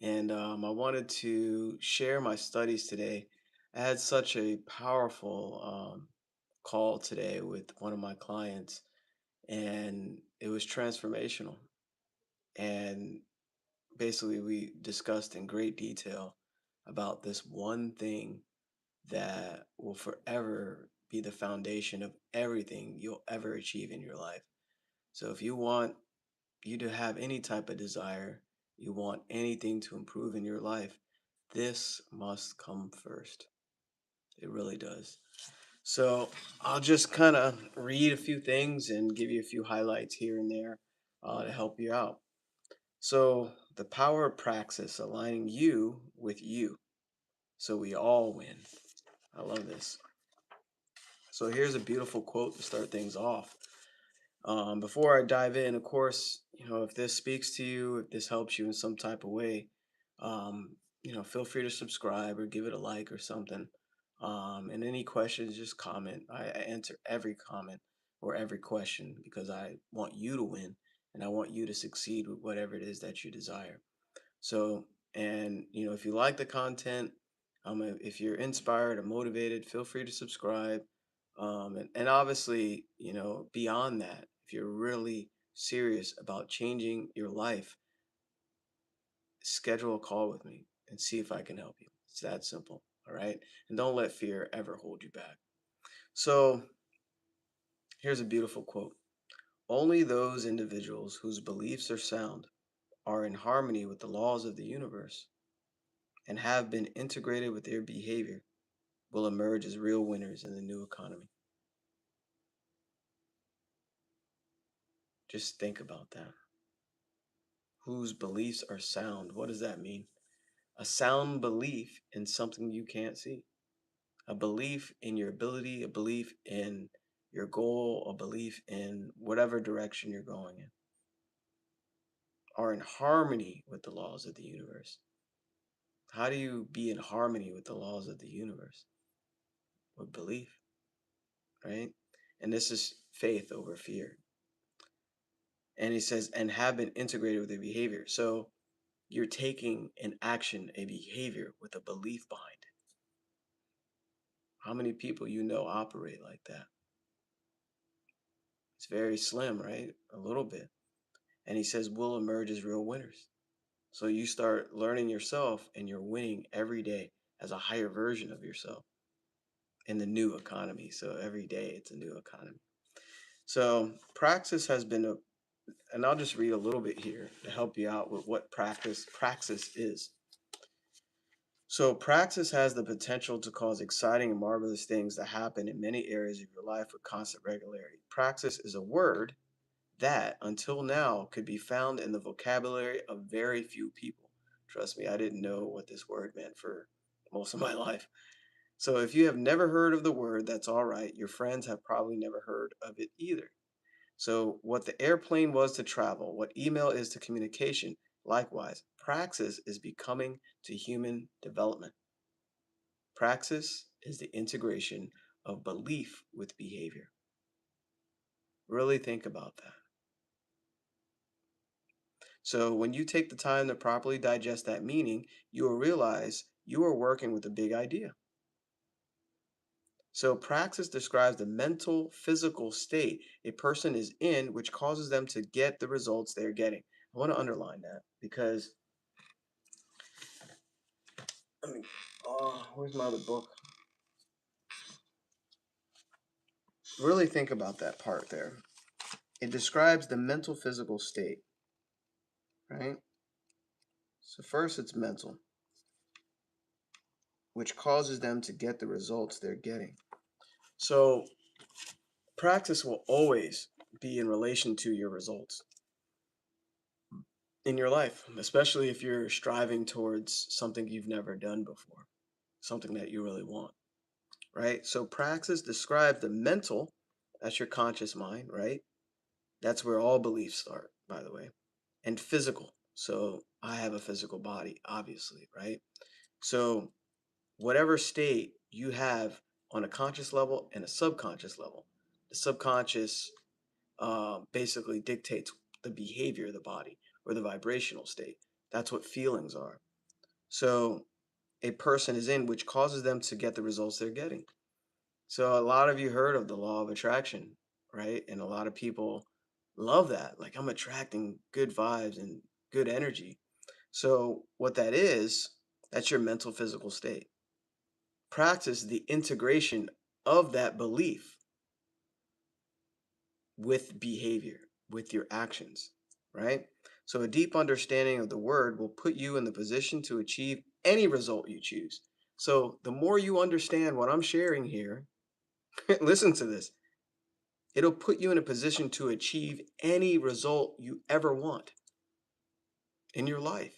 and I wanted to share my studies today. I had such a powerful call today with one of my clients, and it was transformational. And basically, we discussed in great detail about this one thing that will forever be the foundation of everything you'll ever achieve in your life. So, if you want you to have any type of desire, you want anything to improve in your life, this must come first. It really does. So I'll just kind of read a few things and give you a few highlights here and there to help you out. So, the power of praxis aligning you with you so we all win. I love this. So, here's a beautiful quote to start things off. Before I dive in, of course, if this speaks to you, if this helps you in some type of way, feel free to subscribe or give it a like or something. And any questions, just comment. I answer every comment or every question because I want you to win and I want you to succeed with whatever it is that you desire. So, and if you like the content, if you're inspired or motivated, feel free to subscribe. And obviously, beyond that, if you're really serious about changing your life, schedule a call with me and see if I can help you. It's that simple. All right. And don't let fear ever hold you back. So, here's a beautiful quote. Only those individuals whose beliefs are sound are in harmony with the laws of the universe and have been integrated with their behavior will emerge as real winners in the new economy. Just think about that. Whose beliefs are sound? What does that mean? A sound belief in something you can't see, a belief in your ability, a belief in your goal, a belief in whatever direction you're going in, are in harmony with the laws of the universe. How do you be in harmony with the laws of the universe? With belief, right? And this is faith over fear. And he says, and have been integrated with their behavior. So you're taking an action, a behavior with a belief behind it. How many people operate like that? It's very slim, right? A little bit. And he says, will emerge as real winners. So you start learning yourself and you're winning every day as a higher version of yourself in the new economy. So every day it's a new economy. So praxis has been and I'll just read a little bit here to help you out with what praxis is. So, praxis has the potential to cause exciting and marvelous things to happen in many areas of your life with constant regularity. Praxis is a word that, until now, could be found in the vocabulary of very few people. Trust me, I didn't know what this word meant for most of my life. So, if you have never heard of the word, that's all right. Your friends have probably never heard of it either. So, what the airplane was to travel, what email is to communication, likewise, praxis is becoming to human development. Praxis is the integration of belief with behavior. Really think about that. So, when you take the time to properly digest that meaning, you will realize you are working with a big idea. So, praxis describes the mental, physical state a person is in, which causes them to get the results they're getting. I want to underline that because, where's my other book? Really think about that part there. It describes the mental, physical state, right? So, first it's mental, which causes them to get the results they're getting. So, practice will always be in relation to your results in your life, especially if you're striving towards something you've never done before, something that you really want, right? So, praxis describes the mental, that's your conscious mind, right? That's where all beliefs start, by the way, and physical. So, I have a physical body, obviously, right? So, whatever state you have on a conscious level and a subconscious level. The subconscious basically dictates the behavior of the body or the vibrational state. That's what feelings are. So a person is in, which causes them to get the results they're getting. So a lot of you heard of the law of attraction, right? And a lot of people love that. Like, I'm attracting good vibes and good energy. So what that is, that's your mental physical state. Practice the integration of that belief with behavior, with your actions, right? So a deep understanding of the word will put you in the position to achieve any result you choose. So the more you understand what I'm sharing here, listen to this. It'll put you in a position to achieve any result you ever want in your life.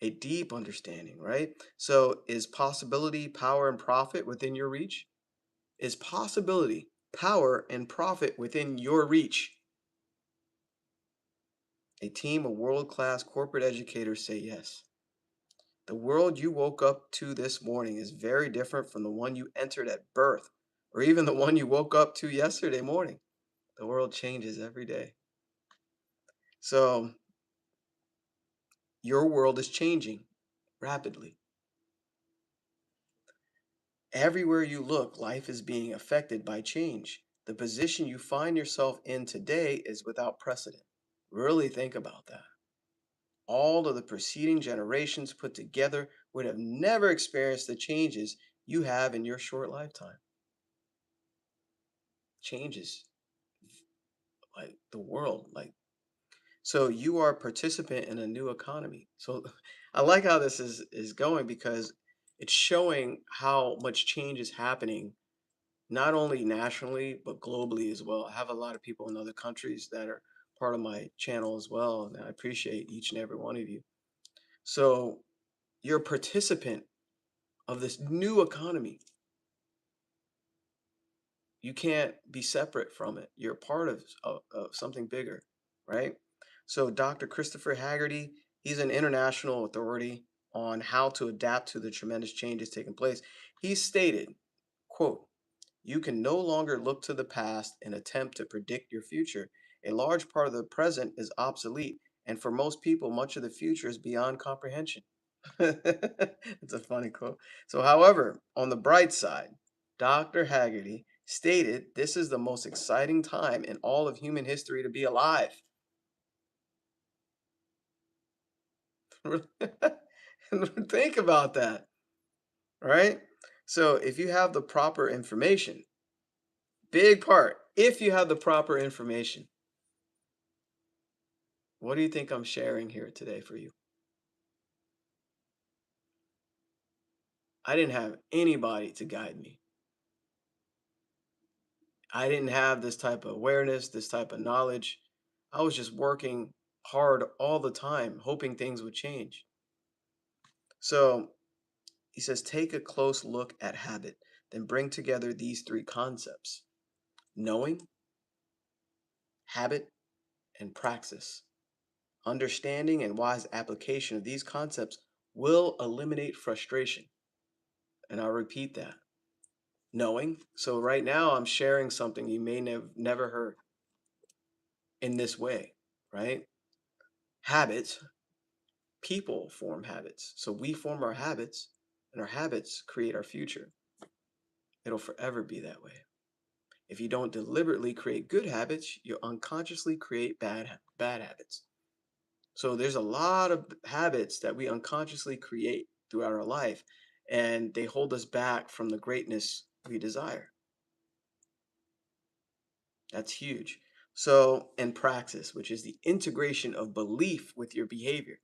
A deep understanding, right? So is possibility, power, and profit within your reach? Is possibility, power, and profit within your reach? A team of world-class corporate educators say yes. The world you woke up to this morning is very different from the one you entered at birth, or even the one you woke up to yesterday morning. The world changes every day. So your world is changing rapidly. Everywhere you look, life is being affected by change. The position you find yourself in today is without precedent. Really think about that. All of the preceding generations put together would have never experienced the changes you have in your short lifetime. Changes like the world, like, so you are a participant in a new economy. So I like how this is going because it's showing how much change is happening not only nationally but globally as well. I have a lot of people in other countries that are part of my channel as well, and I appreciate each and every one of you. So you're a participant of this new economy. You can't be separate from it. You're part of something bigger, right? So Dr. Christopher Haggerty, he's an international authority on how to adapt to the tremendous changes taking place. He stated, quote, "You can no longer look to the past and attempt to predict your future. A large part of the present is obsolete, and for most people, much of the future is beyond comprehension." It's a funny quote. So, however, on the bright side, Dr. Haggerty stated this is the most exciting time in all of human history to be alive. Think about that, right? So, if you have the proper information, big part, if you have the proper information, what do you think I'm sharing here today for you? I didn't have anybody to guide me. I didn't have this type of awareness, this type of knowledge. I was just working hard all the time, hoping things would change. So he says, take a close look at habit, then bring together these three concepts: knowing, habit, and praxis. Understanding and wise application of these concepts will eliminate frustration. And I'll repeat that. Knowing. So right now I'm sharing something you may never heard in this way, right? Habits. People form habits. So we form our habits, and our habits create our future. It'll forever be that way. If you don't deliberately create good habits, you unconsciously create bad habits. So there's a lot of habits that we unconsciously create throughout our life, and they hold us back from the greatness we desire. That's huge. So, and praxis, which is the integration of belief with your behavior.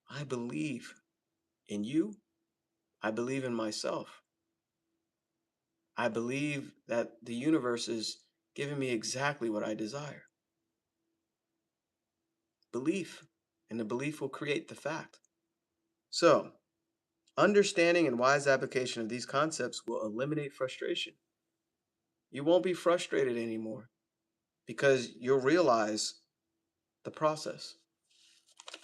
I believe in you. I believe in myself. I believe that the universe is giving me exactly what I desire. Belief. And the belief will create the fact. So, understanding and wise application of these concepts will eliminate frustration. You won't be frustrated anymore because you'll realize the process.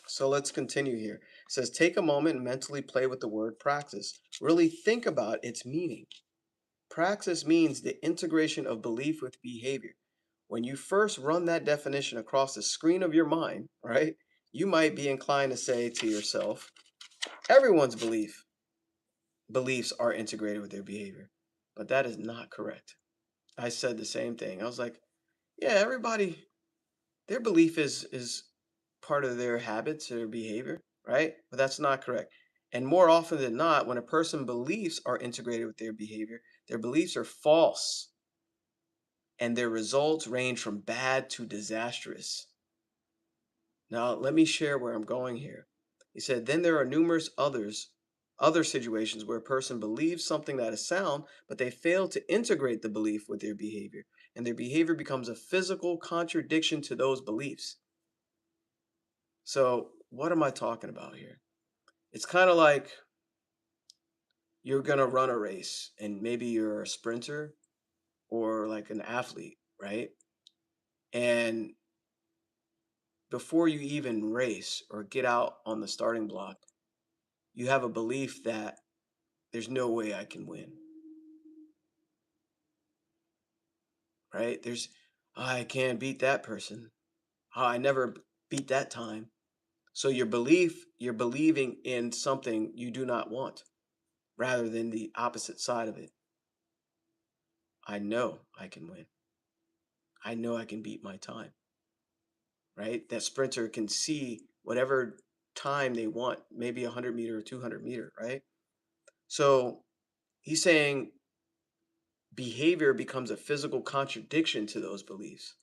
So let's continue here. It says, take a moment and mentally play with the word praxis. Really think about its meaning. Praxis means the integration of belief with behavior. When you first run that definition across the screen of your mind, right, you might be inclined to say to yourself, everyone's beliefs are integrated with their behavior. But that is not correct. I said the same thing. I was like, yeah, everybody, their belief is part of their habits or behavior, right? But that's not correct. And more often than not, when a person beliefs are integrated with their beliefs are false and their results range from bad to disastrous. Now, let me share where I'm going here. He said, then there are numerous other situations where a person believes something that is sound, but they fail to integrate the belief with their behavior, and their behavior becomes a physical contradiction to those beliefs. So, what am I talking about here? It's kind of like you're going to run a race, and maybe you're a sprinter or like an athlete, right? And before you even race or get out on the starting block, you have a belief that there's no way I can win, right? "Oh, I can't beat that person. Oh, I never beat that time." So you're believing in something you do not want rather than the opposite side of it. I know I can win. I know I can beat my time, right? That sprinter can see whatever time they want, maybe 100 meter or 200 meter, right? So he's saying behavior becomes a physical contradiction to those beliefs.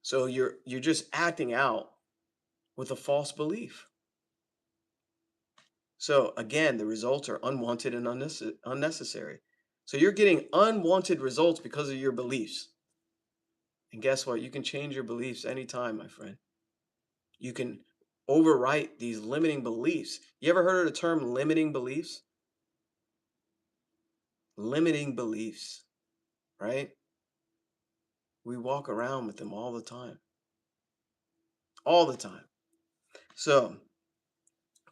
So you're just acting out with a false belief. So again, the results are unwanted and unnecessary. So you're getting unwanted results because of your beliefs. And guess what? You can change your beliefs anytime, my friend. You can overwrite these limiting beliefs. You ever heard of the term limiting beliefs? Limiting beliefs, right? We walk around with them all the time. All the time. So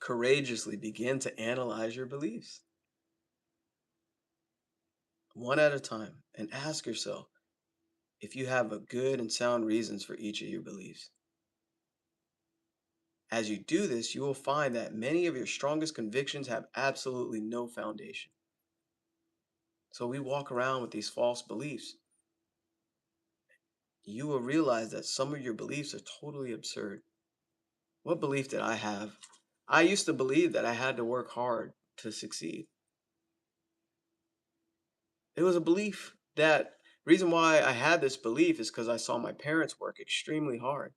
courageously begin to analyze your beliefs one at a time and ask yourself if you have a good and sound reasons for each of your beliefs. As you do this, you will find that many of your strongest convictions have absolutely no foundation. So we walk around with these false beliefs. You will realize that some of your beliefs are totally absurd. What belief did I have? I used to believe that I had to work hard to succeed. It was a belief that reason why I had this belief is because I saw my parents work extremely hard.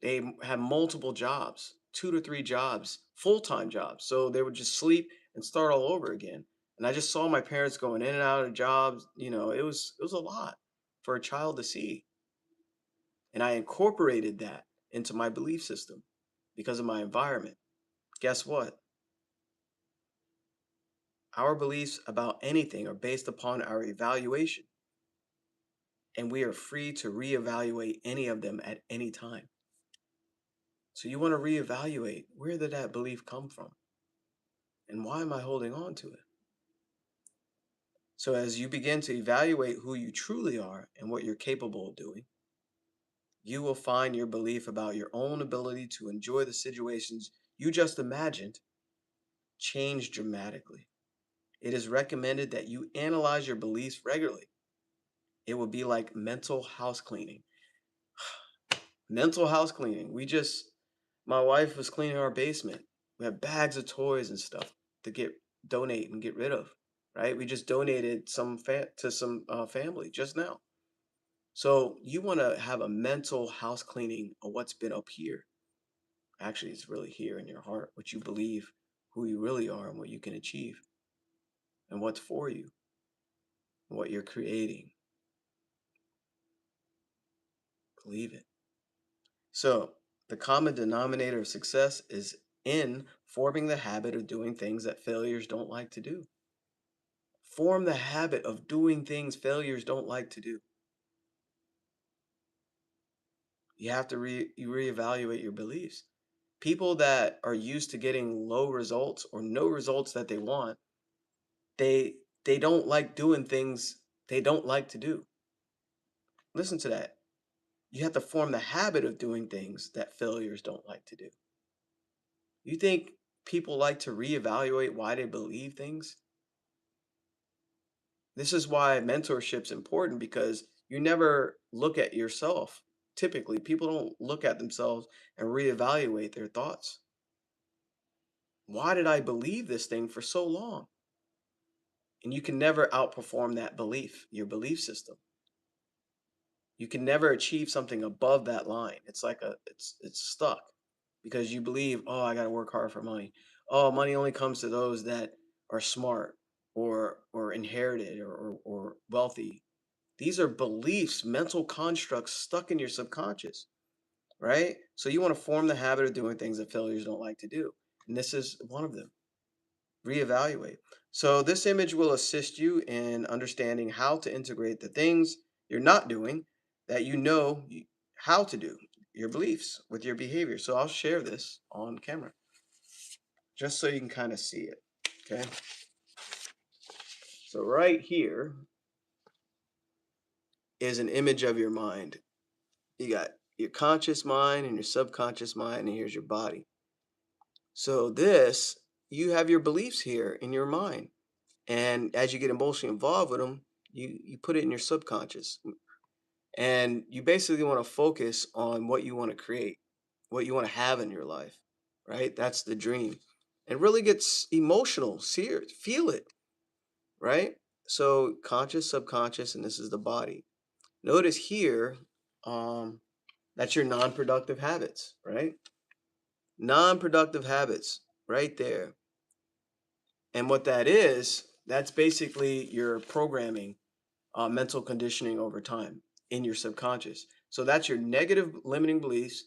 They had multiple jobs, 2 to 3 jobs, full-time jobs, so they would just sleep and start all over again, and I just saw my parents going in and out of jobs, it was a lot for a child to see, and I incorporated that into my belief system because of my environment. Guess what? Our beliefs about anything are based upon our evaluation, and we are free to reevaluate any of them at any time. So you wanna reevaluate, where did that belief come from, and why am I holding on to it? So, as you begin to evaluate who you truly are and what you're capable of doing, you will find your belief about your own ability to enjoy the situations you just imagined change dramatically. It is recommended that you analyze your beliefs regularly. It will be like mental house cleaning. Mental house cleaning. My wife was cleaning our basement. We had bags of toys and stuff to donate and get rid of. Right? We just donated to some family just now. So you want to have a mental house cleaning of what's been up here. Actually, it's really here in your heart, what you believe, who you really are, and what you can achieve, and what's for you, and what you're creating. Believe it. So the common denominator of success is in forming the habit of doing things that failures don't like to do. Form the habit of doing things failures don't like to do. You have to reevaluate your beliefs. People that are used to getting low results or no results that they want, they don't like doing things they don't like to do. Listen to that. You have to form the habit of doing things that failures don't like to do. You think people like to reevaluate why they believe things? This is why mentorship's important because you never look at yourself. Typically, people don't look at themselves and reevaluate their thoughts. Why did I believe this thing for so long? And you can never outperform that belief, your belief system. You can never achieve something above that line. It's like it's stuck because you believe, oh, I got to work hard for money. Oh, money only comes to those that are smart or inherited or wealthy. These are beliefs, mental constructs stuck in your subconscious, right? So you want to form the habit of doing things that failures don't like to do. And this is one of them. Reevaluate. So this image will assist you in understanding how to integrate the things you're not doing that how to do, your beliefs with your behavior. So I'll share this on camera just so you can kind of see it. Okay. So right here is an image of your mind. You got your conscious mind and your subconscious mind, and here's your body. So this, you have your beliefs here in your mind. And as you get emotionally involved with them, you put it in your subconscious. And you basically want to focus on what you want to create, what you want to have in your life, right? That's the dream. And really gets emotional, see it, feel it, right? So conscious, subconscious, and this is the body. Notice here, um, that's your non-productive habits, right? Non-productive habits, right there. And what that is, that's basically your programming, mental conditioning over time in your subconscious. So that's your negative limiting beliefs,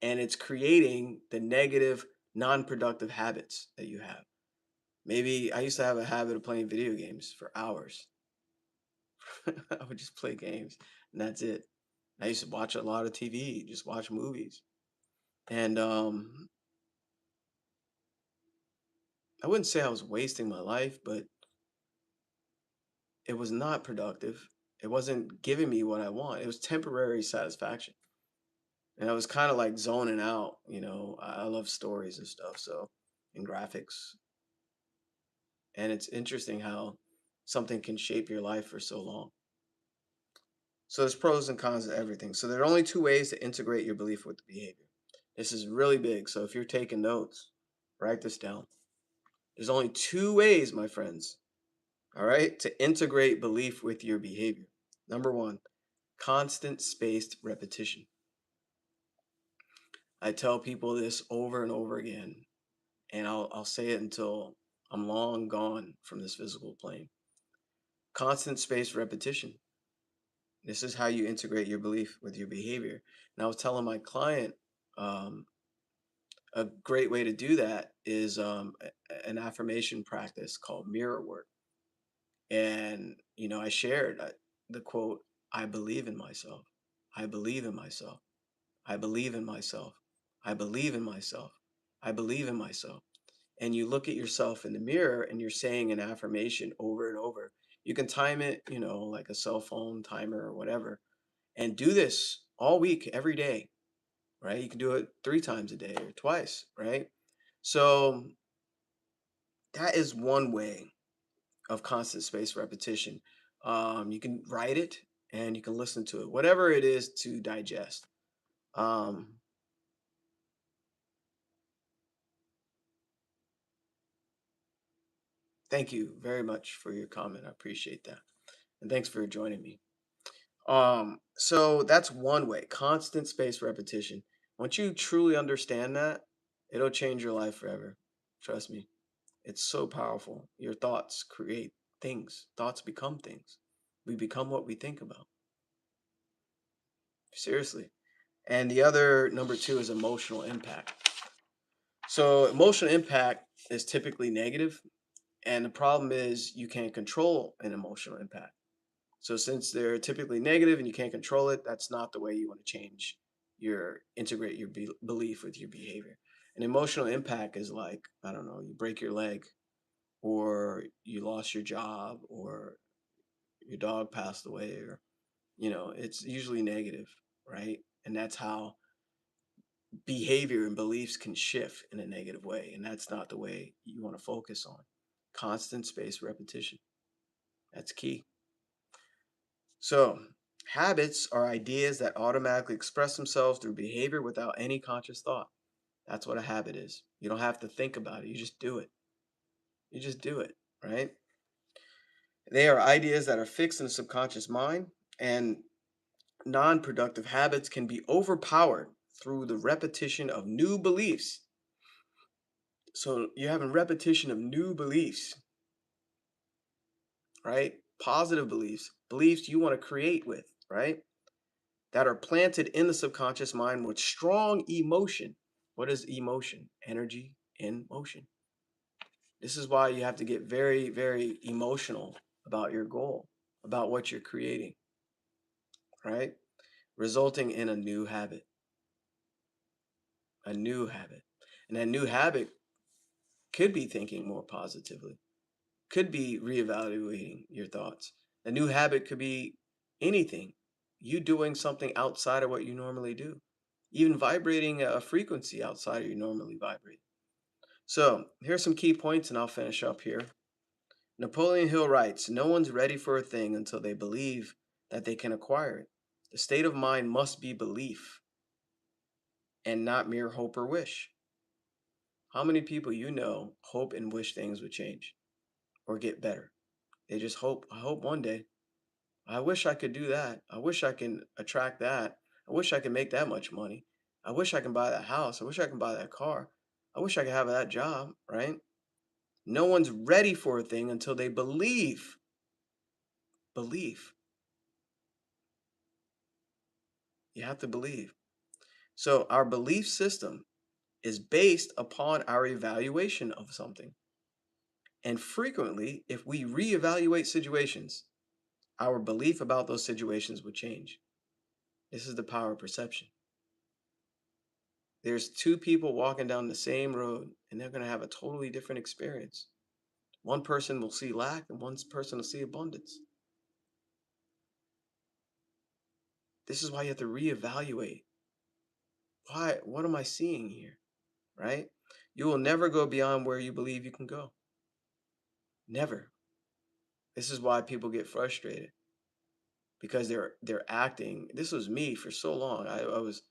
and it's creating the negative, non-productive habits that you have. Maybe I used to have a habit of playing video games for hours. I would just play games, and that's it. I used to watch a lot of TV, just watch movies, and I wouldn't say I was wasting my life, but it was not productive. It wasn't giving me what I want. It was temporary satisfaction. And I was kind of like zoning out, I love stories and stuff, so and graphics. And it's interesting how something can shape your life for so long. So there's pros and cons to everything. So there are only two ways to integrate your belief with the behavior. This is really big. So if you're taking notes, write this down. There's only two ways, my friends, all right, to integrate belief with your behavior. Number one, constant spaced repetition. I tell people this over and over again, and I'll say it until I'm long gone from this physical plane. Constant spaced repetition. This is how you integrate your belief with your behavior. And I was telling my client, um, a great way to do that is an affirmation practice called mirror work. And I shared the quote, "I believe in myself. I believe in myself. I believe in myself. I believe in myself. I believe in myself." And you look at yourself in the mirror and you're saying an affirmation over and over. You can time it, like a cell phone timer or whatever, and do this all week, every day, right? You can do it 3 times a day or twice, right? So that is one way of constant space repetition. You can write it and you can listen to it, whatever it is to digest. Um, Thank you very much for your comment. I appreciate that. And thanks for joining me. So that's one way, constant space repetition. Once you truly understand that, it'll change your life forever. Trust me. It's so powerful. Your thoughts create things. Thoughts become things. We become what we think about. Seriously. And the other number two is emotional impact. So emotional impact is typically negative, and the problem is you can't control an emotional impact. So since they're typically negative and you can't control it, that's not the way you want to change integrate your belief with your behavior. An emotional impact is like, I don't know, you break your leg or you lost your job or your dog passed away or, it's usually negative. right? And that's how behavior and beliefs can shift in a negative way. And that's not the way you want to focus on. Constant spaced repetition. That's key. So, habits are ideas that automatically express themselves through behavior without any conscious thought. That's what a habit is. You don't have to think about it. You just do it. You just do it, right? They are ideas that are fixed in the subconscious mind, and non productive habits can be overpowered through the repetition of new beliefs. So you're having repetition of new beliefs, right? Positive beliefs, beliefs you want to create with, right? That are planted in the subconscious mind with strong emotion. What is emotion? Energy in motion. This is why you have to get very, very emotional about your goal, about what you're creating, right? Resulting in a new habit, a new habit. And that new habit could be thinking more positively, could be reevaluating your thoughts. A new habit could be anything. You doing something outside of what you normally do, even vibrating a frequency outside of you normally vibrate. So, here's some key points, and I'll finish up here. Napoleon Hill writes, no one's ready for a thing until they believe that they can acquire it. The state of mind must be belief and not mere hope or wish. How many people you know hope and wish things would change or get better? They just hope, I hope one day. I wish I could do that. I wish I can attract that. I wish I could make that much money. I wish I can buy that house. I wish I can buy that car. I wish I could have that job, right? No one's ready for a thing until they believe. Believe. You have to believe. So our belief system is based upon our evaluation of something. And frequently, if we reevaluate situations, our belief about those situations would change. This is the power of perception. There's two people walking down the same road, and they're going to have a totally different experience. One person will see lack, and one person will see abundance. This is why you have to reevaluate. Why? What am I seeing here? Right? You will never go beyond where you believe you can go. Never. This is why people get frustrated because they're acting. This was me for so long. I was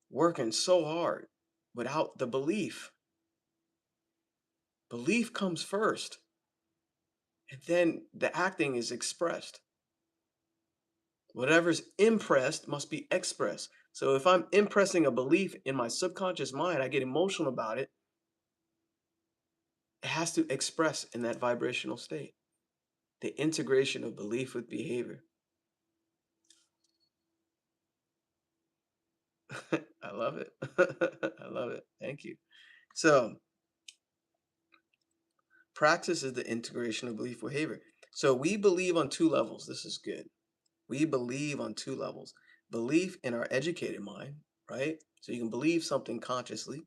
working so hard without the belief. Belief comes first, and then the acting is expressed. Whatever's impressed must be expressed. So if I'm impressing a belief in my subconscious mind, I get emotional about it. It has to express in that vibrational state. The integration of belief with behavior. I love it. I love it. Thank you. So, practice is the integration of belief with behavior. So, we believe on two levels. This is good. We believe on two levels. Belief in our educated mind, right? So, you can believe something consciously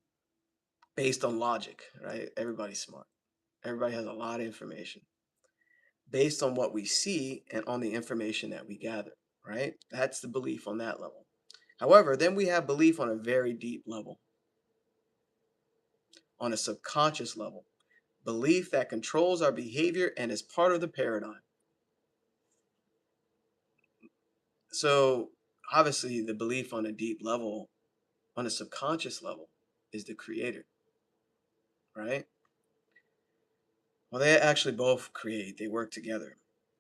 based on logic, right? Everybody's smart. Everybody has a lot of information based on what we see and on the information that we gather, right? That's the belief on that level. However, then we have belief on a very deep level, on a subconscious level, belief that controls our behavior and is part of the paradigm. So, obviously, the belief on a deep level, on a subconscious level, is the creator, right? Well, they actually both create, they work together.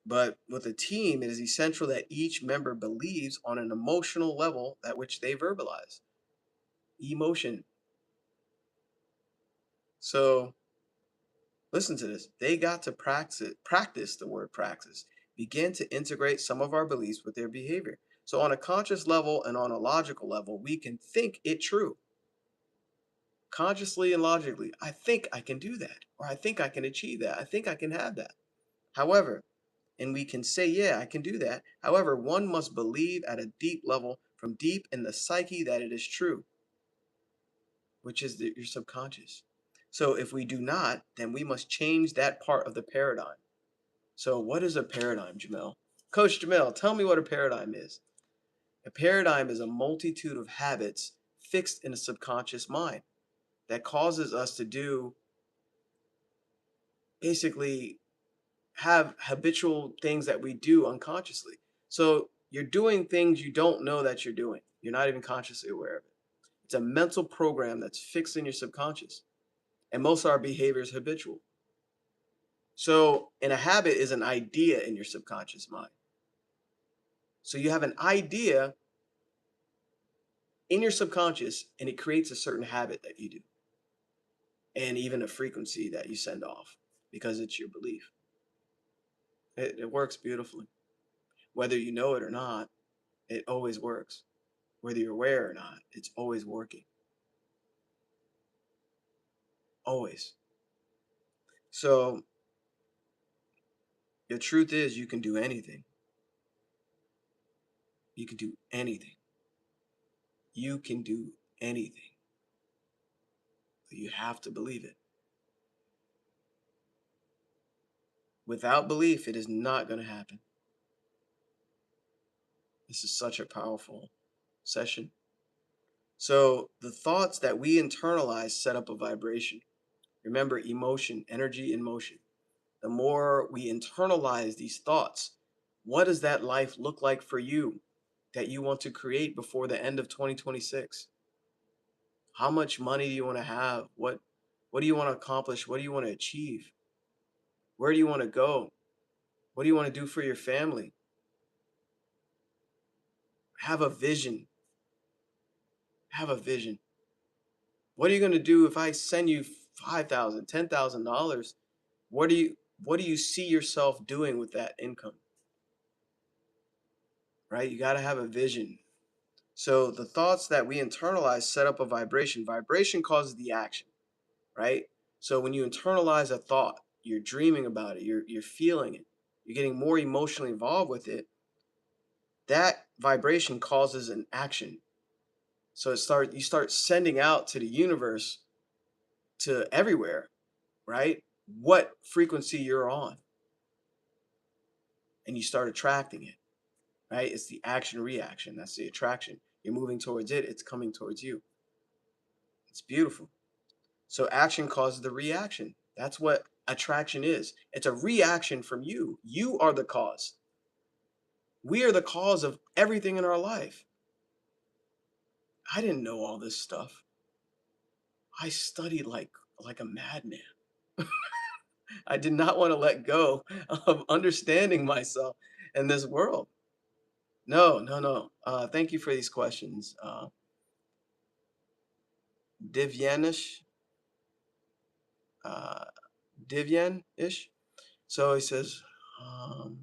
But with a team, it is essential that each member believes on an emotional level that which they verbalize. Emotion. So listen to this. They got to practice the word praxis, begin to integrate some of our beliefs with their behavior. So on a conscious level and on a logical level, we can think it true. Consciously and logically, I think I can do that, or I think I can achieve that. I think I can have that. However, and we can say, yeah, I can do that. However, one must believe at a deep level, from deep in the psyche, that it is true, which is your subconscious. So if we do not, then we must change that part of the paradigm. So what is a paradigm, Jamel? Coach Jamel, tell me what a paradigm is. A paradigm is a multitude of habits fixed in a subconscious mind that causes us to do basically have habitual things that we do unconsciously. So you're doing things you don't know that you're doing. You're not even consciously aware of it. It's a mental program that's fixed in your subconscious. And most of our behavior is habitual. So, and a habit is an idea in your subconscious mind. So you have an idea in your subconscious and it creates a certain habit that you do and even a frequency that you send off because it's your belief. It works beautifully. Whether you know it or not, it always works. Whether you're aware or not, it's always working. Always. So the truth is you can do anything. You can do anything. You can do anything. But you have to believe it. Without belief, it is not going to happen. This is such a powerful session. So the thoughts that we internalize set up a vibration. Remember, emotion, energy in motion. The more we internalize these thoughts, what does that life look like for you that you want to create before the end of 2026? How much money do you want to have? What do you want to accomplish? What do you want to achieve? Where do you want to go? What do you want to do for your family? Have a vision. Have a vision. What are you going to do if I send you $5,000, $10,000? What do you see yourself doing with that income? Right? You got to have a vision. So the thoughts that we internalize set up a vibration. Vibration causes the action, right? So when you internalize a thought, you're dreaming about it, you're feeling it, you're getting more emotionally involved with it. That vibration causes an action. So you start sending out to the universe, to everywhere, right? What frequency you're on, and you start attracting it, right? It's the action reaction. That's the attraction. You're moving towards it, it's coming towards you. It's beautiful. So action causes the reaction. That's what attraction is. It's a reaction from you. You are the cause. We are the cause of everything in our life. I didn't know all this stuff. I studied like a madman. I did not want to let go of understanding myself in this world. No, no, no. Thank you for these questions. Divyanish, uh, Divyan-ish. So he says, um,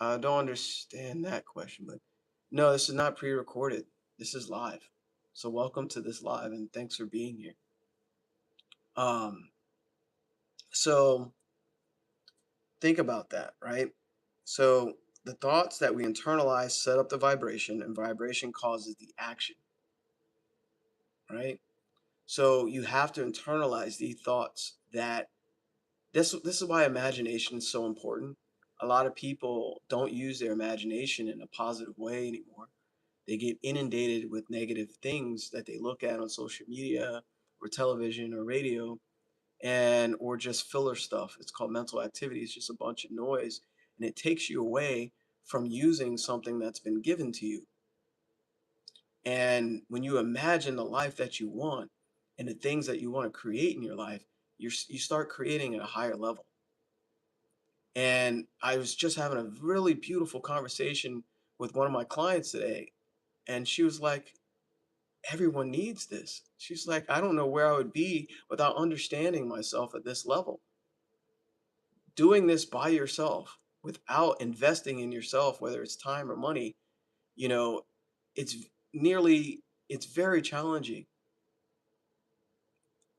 I don't understand that question, but no, this is not pre-recorded. This is live. So welcome to this live and thanks for being here. Um, so think about that, right? So the thoughts that we internalize set up the vibration and vibration causes the action, right? So you have to internalize these thoughts that this is why imagination is so important. A lot of people don't use their imagination in a positive way anymore. They get inundated with negative things that they look at on social media or television or radio and or just filler stuff. It's called mental activity. It's just a bunch of noise and it takes you away from using something that's been given to you. And when you imagine the life that you want and the things that you want to create in your life, you start creating at a higher level. And I was just having a really beautiful conversation with one of my clients today, and she was like, everyone needs this. She's like, I don't know where I would be without understanding myself at this level. Doing this by yourself without investing in yourself, whether it's time or money, you know, it's it's very challenging.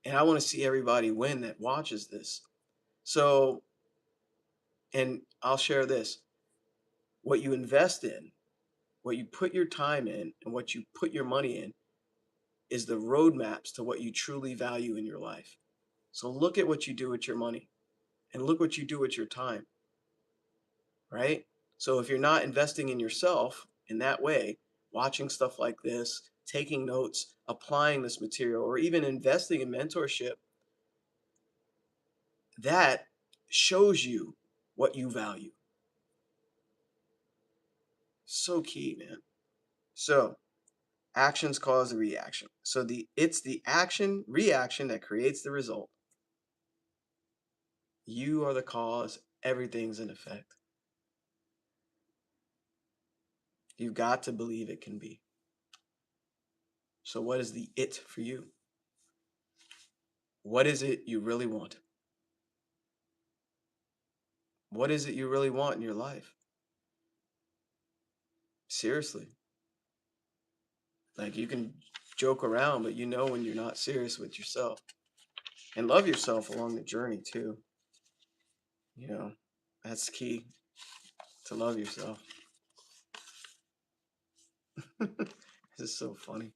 And I want to see everybody win that watches this. So, and I'll share this, what you invest in, what you put your time in, and what you put your money in is the roadmaps to what you truly value in your life. So look at what you do with your money and look what you do with your time. right? So if you're not investing in yourself in that way, watching stuff like this, taking notes, applying this material, or even investing in mentorship, that shows you what you value. So key, man. So actions cause a reaction. So it's the action reaction that creates the result. You are the cause, everything's in effect. You've got to believe it can be. So what is the it for you? What is it you really want? What is it you really want in your life? Seriously. Like you can joke around, but you know when you're not serious with yourself. And love yourself along the journey too. You know, that's key to love yourself. This is so funny.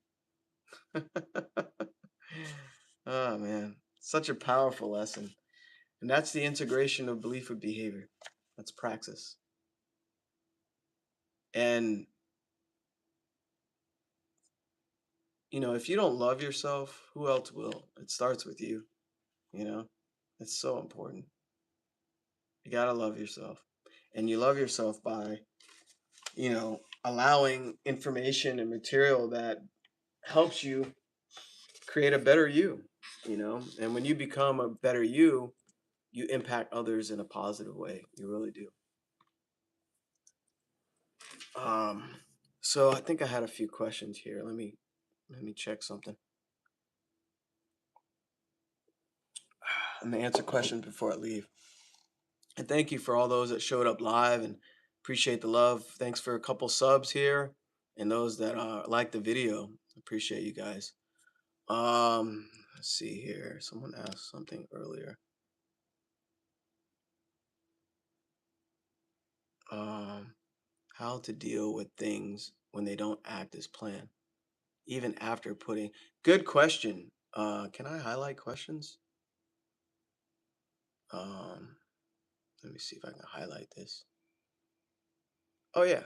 Oh man, such a powerful lesson. And that's the integration of belief with behavior. That's praxis. And if you don't love yourself, who else will? It starts with you, you know? It's so important. You got to love yourself. And you love yourself by, allowing information and material that helps you create a better you. And when you become a better you impact others in a positive way. You really do. Um, so I think I had a few questions here. Let me check something. Let me answer questions before I leave. And thank you for all those that showed up live and appreciate the love. Thanks for a couple subs here and those that like the video. Appreciate you guys. Let's see here. Someone asked something earlier. Um, how to deal with things when they don't act as planned, even after putting. Good question. Can I highlight questions? Um, Let me see if I can highlight this. Oh yeah,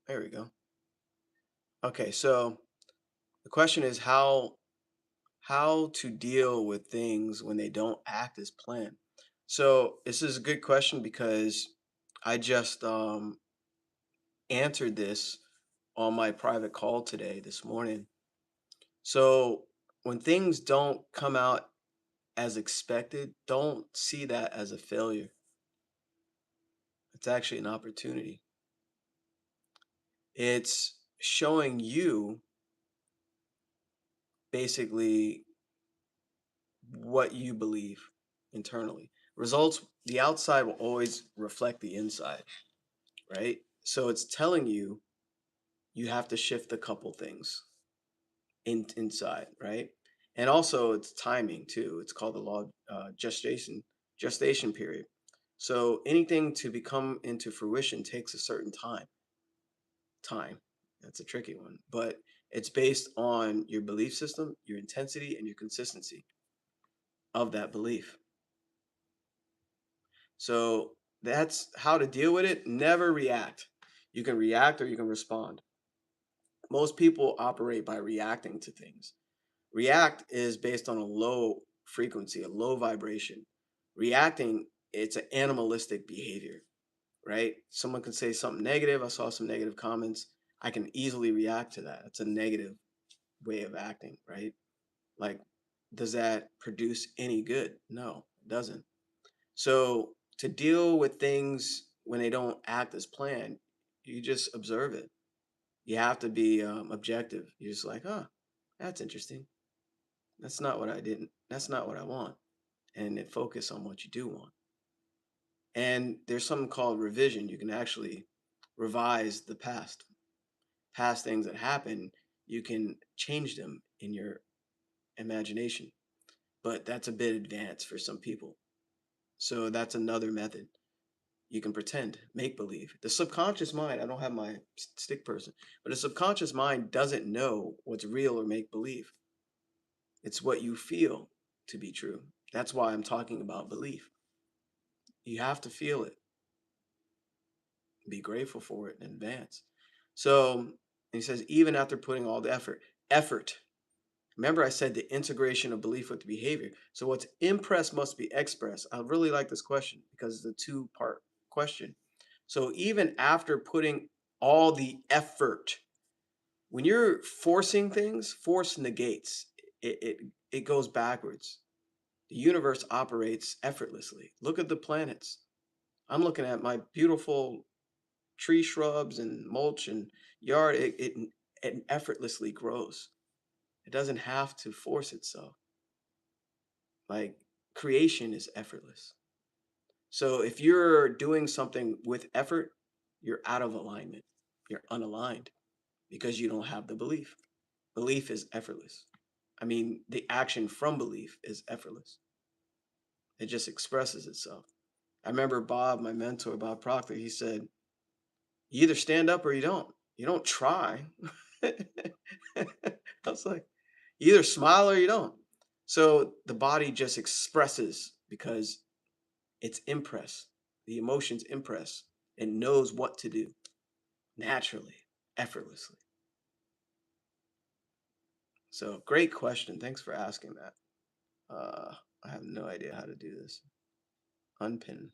there we go. Okay, so the question is how to deal with things when they don't act as planned. So this is a good question because I just answered this on my private call today this morning. So when things don't come out as expected, don't see that as a failure. It's actually an opportunity. It's showing you basically what you believe internally. Results, the outside will always reflect the inside, right? So it's telling you you have to shift a couple things inside, right? And also it's timing too. It's called the law of gestation period. So anything to become into fruition takes a certain time. That's a tricky one, but it's based on your belief system, your intensity, and your consistency of that belief. So that's how to deal with it. Never react. You can react or you can respond. Most people operate by reacting to things. React is based on a low frequency, a low vibration. Reacting, it's an animalistic behavior, right? Someone can say something negative. I saw some negative comments. I can easily react to that. It's a negative way of acting, right? Like, does that produce any good? No, it doesn't. So to deal with things when they don't act as planned, you just observe it. You have to be objective. You're just like, oh, that's interesting. That's not what I didn't. That's not what I want. And then focus on what you do want. And there's something called revision. You can actually revise the past things that happen. You can change them in your imagination, but that's a bit advanced for some people. So that's another method. You can pretend, make believe. The subconscious mind, I don't have my stick person, but the subconscious mind doesn't know what's real or make believe. It's what you feel to be true. That's why I'm talking about belief. You have to feel it. Be grateful for it in advance. So he says, even after putting all the effort. Remember, I said the integration of belief with behavior. So what's impressed must be expressed. I really like this question because it's a two-part question. So even after putting all the effort, when you're forcing things, force negates. It it, it goes backwards. The universe operates effortlessly. Look at the planets. I'm looking at my beautiful tree shrubs and mulch and yard. It effortlessly grows. It doesn't have to force itself. Like creation is effortless. So if you're doing something with effort, you're out of alignment. You're unaligned because you don't have the belief. Belief is effortless. I mean, the action from belief is effortless. It just expresses itself. I remember Bob, my mentor, Bob Proctor, he said, you either stand up or you don't. You don't try. I was like, you either smile or you don't. So the body just expresses because it's impressed. The emotions impress. It knows what to do naturally, effortlessly. So great question. Thanks for asking that. Uh, I have no idea how to do this. Unpin.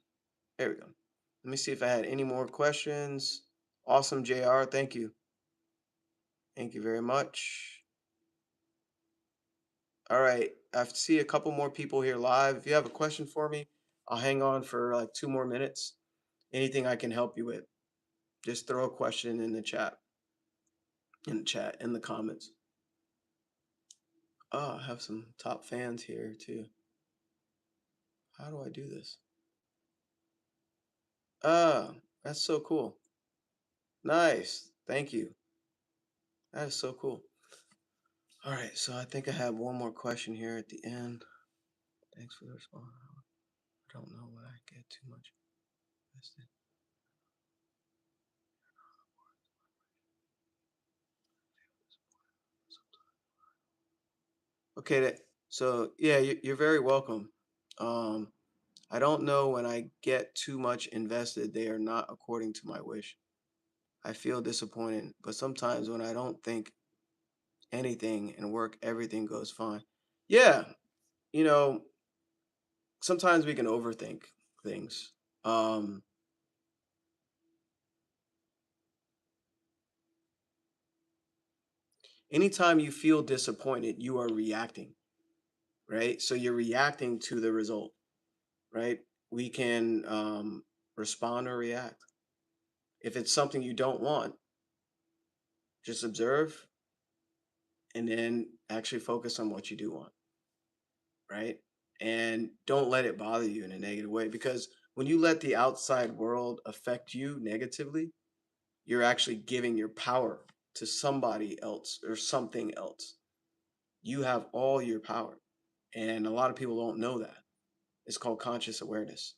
There we go. Let me see if I had any more questions. Awesome, JR. Thank you. Thank you very much. All right. I see a couple more people here live. If you have a question for me, I'll hang on for like 2 more minutes. Anything I can help you with, just throw a question in the comments. Oh, I have some top fans here too. How do I do this? Ah, that's so cool. Nice. Thank you. That is so cool. All right, so I think I have one more question here at the end. Thanks for the response. I don't know when I get too much invested. Okay, so yeah, you're very welcome. Um, I don't know when I get too much invested, they are not according to my wish. I feel disappointed, but sometimes when I don't think anything and work, everything goes fine. Yeah, you know, sometimes we can overthink things. Um, Anytime you feel disappointed, you are reacting, right? So you're reacting to the result, right? We can respond or react. If it's something you don't want, just observe and then actually focus on what you do want, right? And don't let it bother you in a negative way because when you let the outside world affect you negatively, you're actually giving your power to somebody else or something else. You have all your power. And a lot of people don't know that. It's called conscious awareness.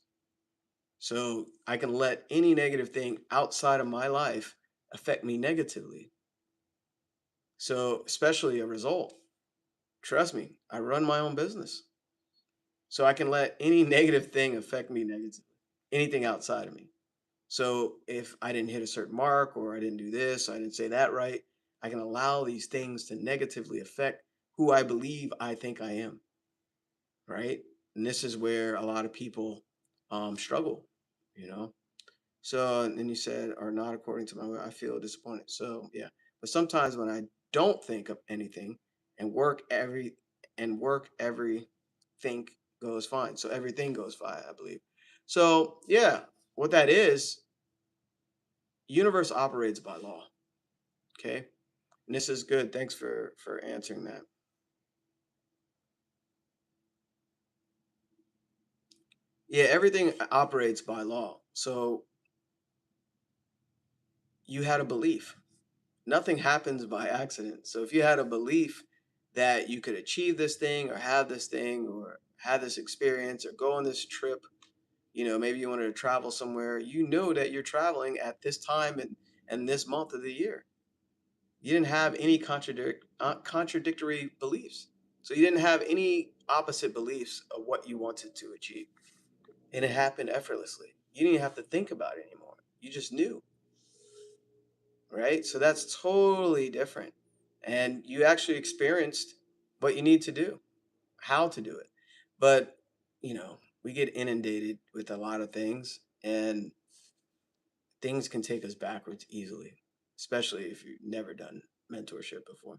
So I can let any negative thing outside of my life affect me negatively. So, especially a result. Trust me, I run my own business. So I can let any negative thing affect me negatively, anything outside of me. So if I didn't hit a certain mark or I didn't do this, I didn't say that right, I can allow these things to negatively affect who I believe I think I am, right? And this is where a lot of people struggle, you know. So and then you said are not according to my will. I feel disappointed. So yeah, but sometimes when I don't think of anything and work everything goes fine. So everything goes fine, I believe. So yeah, what that is, universe operates by law. Okay, and this is good. Thanks for answering that. Yeah, everything operates by law. So you had a belief. Nothing happens by accident. So if you had a belief that you could achieve this thing or have this thing or have this experience or go on this trip, maybe you wanted to travel somewhere, you know that you're traveling at this time and this month of the year. You didn't have any contradictory beliefs. So you didn't have any opposite beliefs of what you wanted to achieve. And it happened effortlessly. You didn't have to think about it anymore. You just knew, right? So that's totally different. And you actually experienced what you need to do, how to do it. But, we get inundated with a lot of things, and things can take us backwards easily, especially if you've never done mentorship before.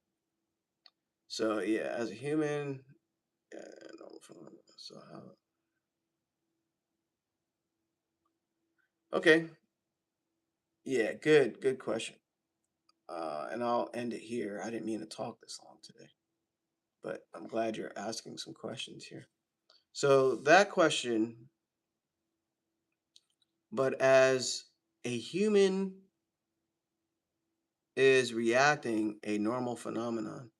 So, yeah, as a human, yeah, no, so okay, yeah, good question. And I'll end it here. I didn't mean to talk this long today, but I'm glad you're asking some questions here. So that question, but as a human is reacting a normal phenomenon.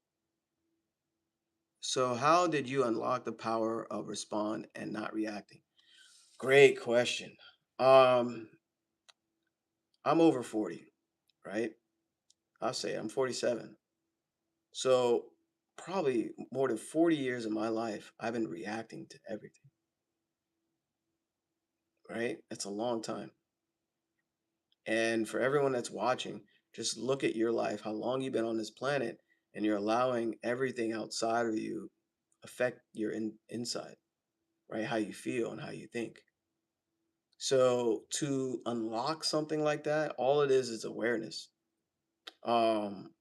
So how did you unlock the power of respond and not reacting? Great question. Um, I'm over 40, right? I'll say I'm 47. So probably more than 40 years of my life, I've been reacting to everything, right? That's a long time. And for everyone that's watching, just look at your life, how long you've been on this planet, and you're allowing everything outside of you affect your inside, right? How you feel and how you think. So to unlock something like that, all it is awareness. Um,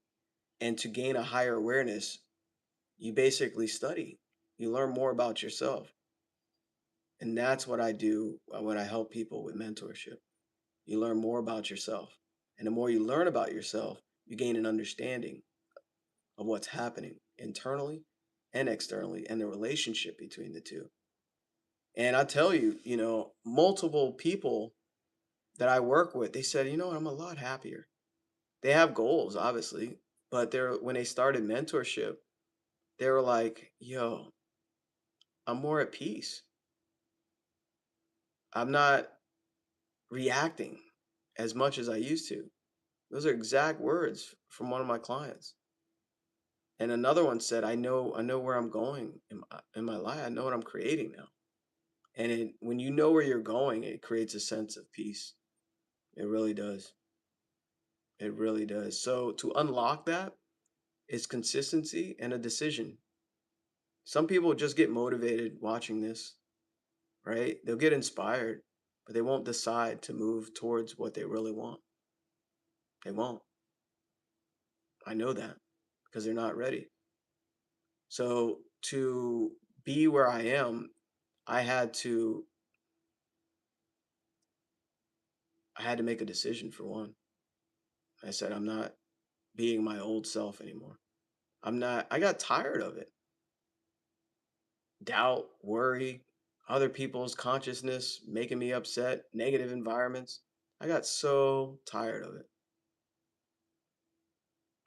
and to gain a higher awareness, you basically study. You learn more about yourself. And that's what I do when I help people with mentorship. You learn more about yourself. And the more you learn about yourself, you gain an understanding of what's happening internally and externally and the relationship between the two. And I tell you, multiple people that I work with, they said, I'm a lot happier. They have goals, obviously, but when they started mentorship, they were like, yo, I'm more at peace. I'm not reacting as much as I used to. Those are exact words from one of my clients. And another one said, I know where I'm going in my life. I know what I'm creating now. And when you know where you're going, it creates a sense of peace. It really does. It really does. So to unlock that is consistency and a decision. Some people just get motivated watching this, right? They'll get inspired, but they won't decide to move towards what they really want. They won't. I know that because they're not ready. So to be where I am, I had to I had to make a decision for one. I said I'm not being my old self anymore. I got tired of it. Doubt, worry, other people's consciousness making me upset, negative environments. I got so tired of it.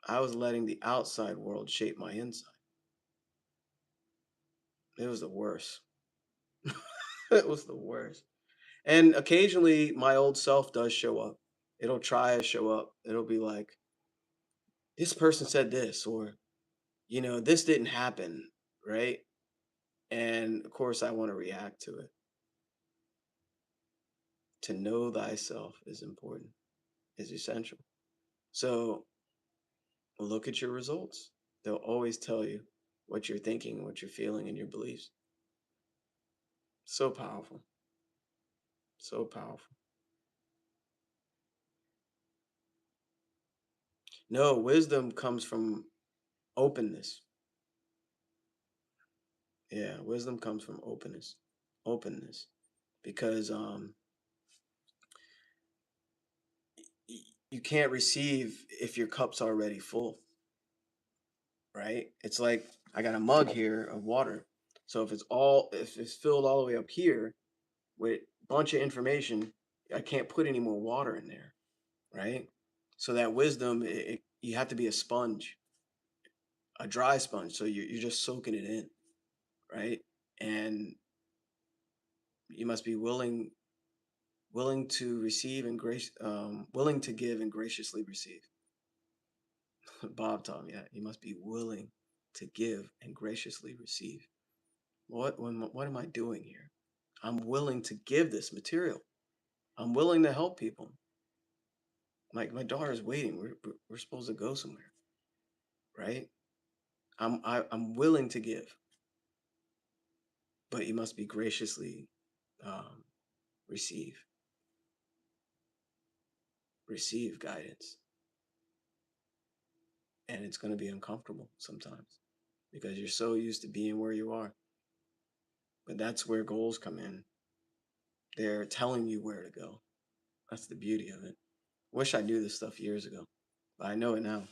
I was letting the outside world shape my inside. It was the worst. It was the worst. And occasionally my old self does show up. It'll try to show up. It'll be like, this person said this, or, this didn't happen, right? And of course, I want to react to it. To know thyself is important, is essential. So look at your results. They'll always tell you what you're thinking, what you're feeling, and your beliefs. So powerful. So powerful. No, wisdom comes from openness. Yeah, wisdom comes from openness. Openness. Because you can't receive if your cup's already full, right? It's like I got a mug here of water. So if it's filled all the way up here with a bunch of information, I can't put any more water in there, right? So that wisdom, you have to be a sponge, a dry sponge. So you're just soaking it in, right? And you must be willing to receive and willing to give and graciously receive. Bob taught me that. You must be willing to give and graciously receive. What am I doing here? I'm willing to give this material. I'm willing to help people. Like my daughter's waiting. We're supposed to go somewhere, right? I'm willing to give, but you must be graciously um, receive receive guidance, and it's going to be uncomfortable sometimes because you're so used to being where you are. But that's where goals come in. They're telling you where to go. That's the beauty of it. Wish I knew this stuff years ago, but I know it now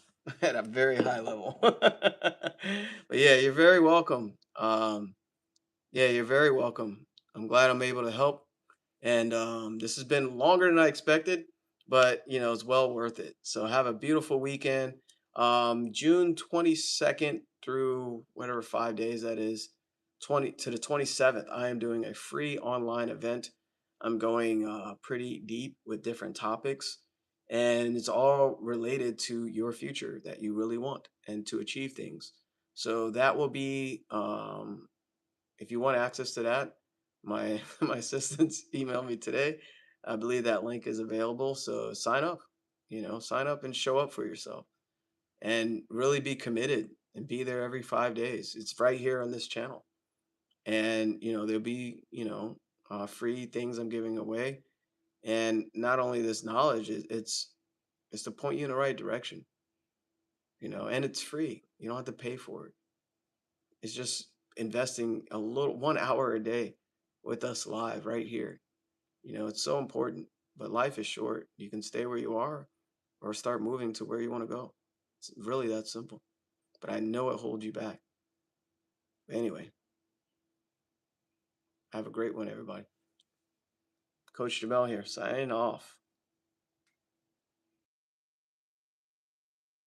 at a very high level. But yeah, you're very welcome. Yeah, you're very welcome. I'm glad I'm able to help. And this has been longer than I expected, but it's well worth it. So have a beautiful weekend. June 22nd through whatever 5 days that is, 20 to the 27th, I am doing a free online event. I'm going pretty deep with different topics, and it's all related to your future that you really want and to achieve things. So that will be if you want access to that, my my assistants emailed me today. I believe that link is available. So sign up, sign up and show up for yourself and really be committed and be there every 5 days. It's right here on this channel. And, there'll be, free things I'm giving away. And not only this knowledge, it's to point you in the right direction, and it's free. You don't have to pay for it. It's just investing a little 1 hour a day with us live right here. It's so important, but life is short. You can stay where you are or start moving to where you want to go. It's really that simple. But I know it holds you back. Anyway, have a great one, everybody. Coach Jamel here, signing off.